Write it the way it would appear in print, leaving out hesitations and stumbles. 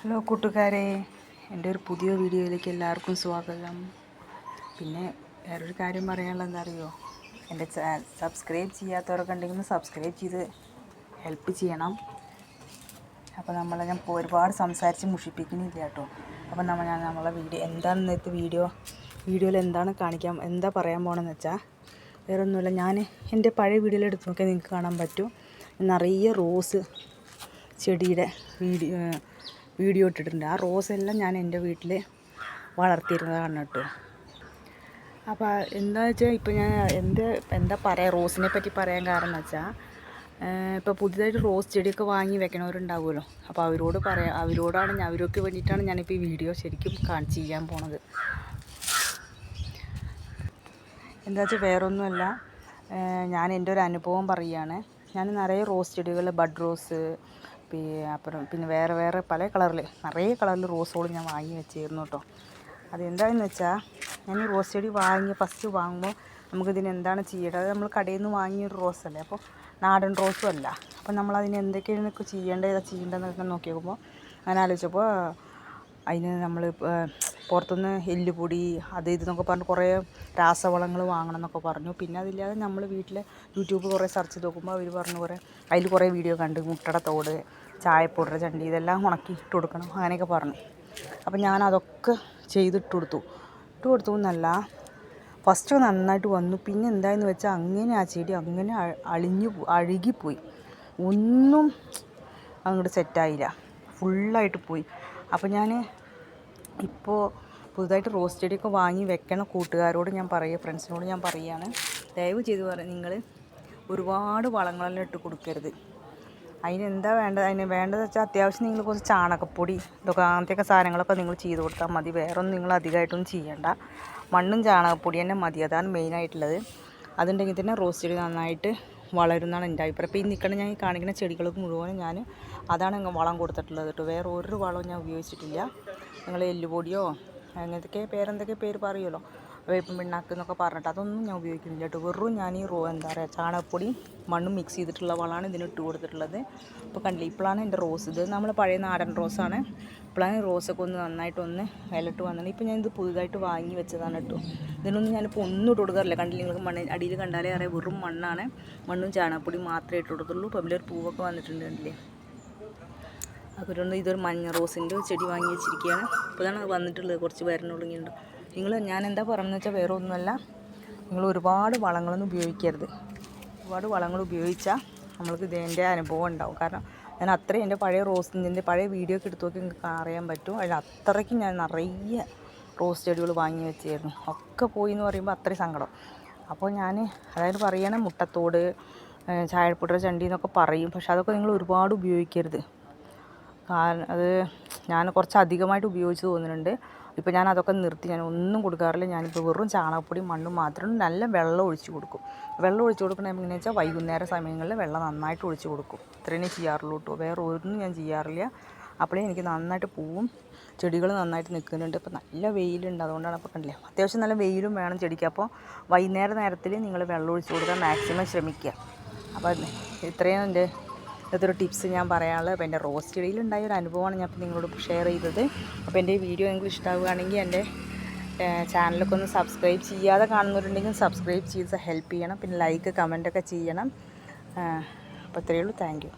Hello കൂട്ടുകാരെ, എൻ്റെ ഒരു പുതിയ വീഡിയോയിലേക്ക് എല്ലാവർക്കും സ്വാഗതം. പിന്നെ വേറൊരു കാര്യം പറയാനുള്ളത് എന്താ അറിയോ, എൻ്റെ സബ്സ്ക്രൈബ് ചെയ്യാത്തവരൊക്കെ ഉണ്ടെങ്കിൽ സബ്സ്ക്രൈബ് ചെയ്ത് ഹെൽപ്പ് ചെയ്യണം. അപ്പോൾ ഞാൻ ഒരുപാട് സംസാരിച്ച് മുഷിപ്പിക്കുന്നില്ല കേട്ടോ. അപ്പോൾ നമ്മളെ വീഡിയോ എന്താണ് ഇന്നത്തെ വീഡിയോയിൽ എന്താ പറയാൻ പോകണമെന്ന് വെച്ചാൽ വേറെ ഒന്നുമില്ല. ഞാൻ എൻ്റെ പഴയ വീഡിയോയിൽ എടുത്ത് നോക്കിയാൽ നിങ്ങൾക്ക് കാണാൻ പറ്റും, നിറയെ റോസ് ചെടിയുടെ വീഡിയോ ഇട്ടിട്ടുണ്ട്. ആ റോസെല്ലാം ഞാൻ എൻ്റെ വീട്ടിൽ വളർത്തിയിരുന്നതാണ് കേട്ടോ. അപ്പോൾ എന്താ വെച്ചാൽ ഇപ്പോൾ ഞാൻ എന്താ പറയുക, റോസിനെ പറ്റി പറയാൻ കാരണം എന്ന് വെച്ചാൽ, ഇപ്പോൾ പുതിയതായിട്ട് റോസ് ചെടിയൊക്കെ വാങ്ങി വെക്കണവരുണ്ടാവുമല്ലോ. അപ്പോൾ അവർക്ക് വേണ്ടിയിട്ടാണ് ഞാനിപ്പോൾ ഈ വീഡിയോ ശരിക്കും ചെയ്യാൻ പോണത്. എന്താ വെച്ചാൽ വേറൊന്നുമല്ല, ഞാൻ എൻ്റെ ഒരു അനുഭവം പറയുകയാണ്. ഞാൻ നിറയെ റോസ് ചെടികൾ, ബഡ് റോസ്, പിന്നെ വേറെ പല നിറയെ കളറിൽ റോസുകൾ ഞാൻ വാങ്ങി വെച്ചിരുന്നു കേട്ടോ. അതെന്താണെന്ന് വെച്ചാൽ, ഞാൻ ഈ റോസ് ചെടി ഫസ്റ്റ് വാങ്ങുമ്പോൾ നമുക്കിതിന് എന്താണ് ചെയ്യേണ്ടത്, അത് നമ്മൾ കടയിൽ നിന്ന് വാങ്ങിയൊരു റോസല്ലേ, അപ്പോൾ നാടൻ റോസും അല്ല. അപ്പോൾ നമ്മളതിന് എന്തൊക്കെയാണ് ചെയ്യേണ്ടതെന്നൊക്കെ നോക്കി നോക്കുമ്പോൾ അങ്ങനെ ആലോചിച്ചപ്പോൾ അതിന് നമ്മൾ പുറത്തുനിന്ന് എല്ലുപൊടി അത് ഇതെന്നൊക്കെ പറഞ്ഞ് കുറേ രാസവളങ്ങൾ വാങ്ങണം എന്നൊക്കെ പറഞ്ഞു. പിന്നെ അതില്ലാതെ നമ്മൾ വീട്ടിൽ യൂട്യൂബ് കുറേ സെർച്ച് ചെയ്ത് നോക്കുമ്പോൾ അവർ പറഞ്ഞു അതിൽ കുറേ വീഡിയോ കണ്ട് മുട്ടയുടെ തോട്, ചായപ്പൗഡർ, ചണ്ടി ഇതെല്ലാം ഉണക്കി ഇട്ട് കൊടുക്കണം അങ്ങനെയൊക്കെ പറഞ്ഞു. അപ്പോൾ ഞാൻ അതൊക്കെ ചെയ്തിട്ട് കൊടുത്തു എന്നല്ല, ഫസ്റ്റ് നന്നായിട്ട് വന്നു. പിന്നെ എന്തായെന്ന് വെച്ചാൽ അങ്ങനെ ആ ചെടി അങ്ങനെ അഴുകിപ്പോയി, ഒന്നും അങ്ങോട്ട് സെറ്റായില്ല, ഫുള്ളായിട്ട് പോയി. അപ്പോൾ ഞാൻ ഇപ്പോൾ പുതുതായിട്ട് റോസ് ചെടിയൊക്കെ വാങ്ങി വെക്കണ കൂട്ടുകാരോട് ഞാൻ പറയുക, ഫ്രണ്ട്സിനോട് ഞാൻ പറയുകയാണ്, ദയവ് ചെയ്ത് നിങ്ങൾ ഒരുപാട് വളങ്ങളെല്ലാം ഇട്ട് കൊടുക്കരുത്. അതിനെന്താ വേണ്ടത് വെച്ചാൽ അത്യാവശ്യം നിങ്ങൾ കുറച്ച് ചാണകപ്പൊടി അങ്ങനത്തെയൊക്കെ സാധനങ്ങളൊക്കെ നിങ്ങൾ ചെയ്ത് കൊടുത്താൽ മതി. വേറൊന്നും നിങ്ങൾ അധികമായിട്ടൊന്നും ചെയ്യേണ്ട. മണ്ണും ചാണകപ്പൊടി തന്നെ മതി, അതാണ് മെയിനായിട്ടുള്ളത്. അതുണ്ടെങ്കിൽ തന്നെ റോസ് ചെടി നന്നായിട്ട് വളരുന്നതാണ് എൻ്റെ അഭിപ്രായം. ഇപ്പോൾ ഞാൻ കാണിക്കുന്ന ചെടികൾക്ക് മുഴുവനും ഞാൻ അതാണ് വളം കൊടുത്തിട്ടുള്ളത് കേട്ടോ. വേറെ ഒരു വളവും ഞാൻ ഉപയോഗിച്ചിട്ടില്ല. നിങ്ങൾ എല്ലുപൊടിയോ അങ്ങനത്തെ പേരെന്തൊക്കെ പേര് പറയുമല്ലോ, വേപ്പും പിണ്ണാക്ക് എന്നൊക്കെ പറഞ്ഞിട്ട് അതൊന്നും ഞാൻ ഉപയോഗിക്കുന്നില്ല കേട്ടോ. വെറും ഞാൻ ഈ ചാണകപ്പൊടി മണ്ണും മിക്സ് ചെയ്തിട്ടുള്ള വളമാണ് ഇതിന് ഇട്ട് കൊടുത്തിട്ടുള്ളത്. അപ്പോൾ കണ്ടില്ല, ഇപ്പോഴാണ് എൻ്റെ റോസ്, ഇത് നമ്മൾ പഴയ നാടൻ റോസാണ്. ഇപ്പോഴാണ് റോസൊക്കെ ഒന്ന് നന്നായിട്ടൊന്ന് ഇലട്ട് വന്നത്. ഇപ്പോൾ ഞാനിത് പുതുതായിട്ട് വാങ്ങി വെച്ചതാണ് കേട്ടോ. ഇതിനൊന്നും ഞാനിപ്പോൾ ഒന്നും ഇട്ട് കൊടുക്കാറില്ല. കണ്ടില്ല, നിങ്ങൾക്ക് അടിയിൽ കണ്ടാലേ അറിയാം, വെറും മണ്ണാണ്. മണ്ണും ചാണകപ്പൊടി മാത്രമേ ഇട്ട് കൊടുത്തുള്ളൂ. ഇപ്പോൾ അതിലൊരു പൂവൊക്കെ വന്നിട്ടുണ്ട് കണ്ടില്ലേ. അപ്പോൾ ഇതൊരു മഞ്ഞ റോസിൻ്റെ ചെടി വാങ്ങി വെച്ചിരിക്കുകയാണ്. ഇപ്പോൾ ഇതാണ് വന്നിട്ടുള്ളത്, കുറച്ച് വരണുള്ളൂ. ഞാൻ എന്താ പറയുന്നത് വെച്ചാൽ വേറെ ഒന്നുമല്ല, നിങ്ങൾ ഒരുപാട് വളങ്ങളൊന്നും ഉപയോഗിക്കരുത്. ഒരുപാട് വളങ്ങൾ ഉപയോഗിച്ചാൽ നമ്മൾക്ക് ഇതിൻ്റെ അനുഭവം ഉണ്ടാവും. കാരണം ഞാൻ അത്രയും എൻ്റെ പഴയ റോസിൻ്റെ പഴയ വീഡിയോ ഒക്കെ എടുത്ത് നോക്കി നിങ്ങൾക്ക് അറിയാൻ പറ്റും. അതിൽ അത്രയ്ക്കും ഞാൻ നിറയെ റോസ് ചെടികൾ വാങ്ങി വെച്ചായിരുന്നു, ഒക്കെ പോയി എന്ന് പറയുമ്പോൾ അത്രയും സങ്കടം. അപ്പോൾ ഞാൻ പറയുകയാണ്, മുട്ടത്തോട്, ചായപ്പൗഡർ, ചണ്ടി എന്നൊക്കെ പറയും. പക്ഷെ അതൊക്കെ നിങ്ങൾ ഒരുപാട് ഉപയോഗിക്കരുത്. കാരണം അത് ഞാൻ കുറച്ച് അധികമായിട്ട് ഉപയോഗിച്ച് തോന്നുന്നുണ്ട്. ഇപ്പോൾ ഞാൻ അതൊക്കെ നിർത്തി, ഞാൻ ഒന്നും കൊടുക്കാറില്ല. ഞാനിപ്പോൾ വെറും ചാണകപ്പൊടി മണ്ണും മാത്രം, നല്ല വെള്ളം ഒഴിച്ച് കൊടുക്കും. വെള്ളം ഒഴിച്ച് കൊടുക്കണത് എങ്ങനെയാണെന്ന് വെച്ചാൽ വൈകുന്നേര സമയങ്ങളിൽ വെള്ളം നന്നായിട്ട് ഒഴിച്ച് കൊടുക്കും. ഇത്രയും ചെയ്യാറുള്ളൂ കേട്ടോ, വേറെ ഒന്നും ഞാൻ ചെയ്യാറില്ല. അപ്പോഴേ എനിക്ക് നന്നായിട്ട് പൂവും ചെടികൾ നന്നായിട്ട് നിൽക്കുന്നുണ്ട്. ഇപ്പോൾ നല്ല വെയിലുണ്ട്, അതുകൊണ്ടാണ്. അപ്പോൾ കണ്ടില്ലേ, അത്യാവശ്യം നല്ല വെയിലും വേണം ചെടിക്ക്. അപ്പോൾ വൈകുന്നേര നേരത്തിൽ നിങ്ങൾ വെള്ളം ഒഴിച്ച് കൊടുക്കാൻ മാക്സിമം ശ്രമിക്കുക. അപ്പോൾ ഇത്രയും ഇതൊരു ടിപ്സ് ഞാൻ പറയാനുള്ളത്. അപ്പോൾ എൻ്റെ റോസ് ചെടിയിലുണ്ടായ ഒരു അനുഭവമാണ് ഞാൻ ഇപ്പോൾ നിങ്ങളോട് ഷെയർ ചെയ്തത്. അപ്പോൾ എൻ്റെ ഈ വീഡിയോ നിങ്ങൾക്ക് ഇഷ്ടമാവുകയാണെങ്കിൽ എൻ്റെ ചാനലൊക്കെ ഒന്ന് സബ്സ്ക്രൈബ് ചെയ്യാതെ കാണുന്നവരുണ്ടെങ്കിൽ സബ്സ്ക്രൈബ് ചെയ്ത് ഹെൽപ്പ് ചെയ്യണം. പിന്നെ ലൈക്ക്, കമൻറ്റൊക്കെ ചെയ്യണം. അപ്പോൾ ഇത്രയേ ഉള്ളൂ. Thank you.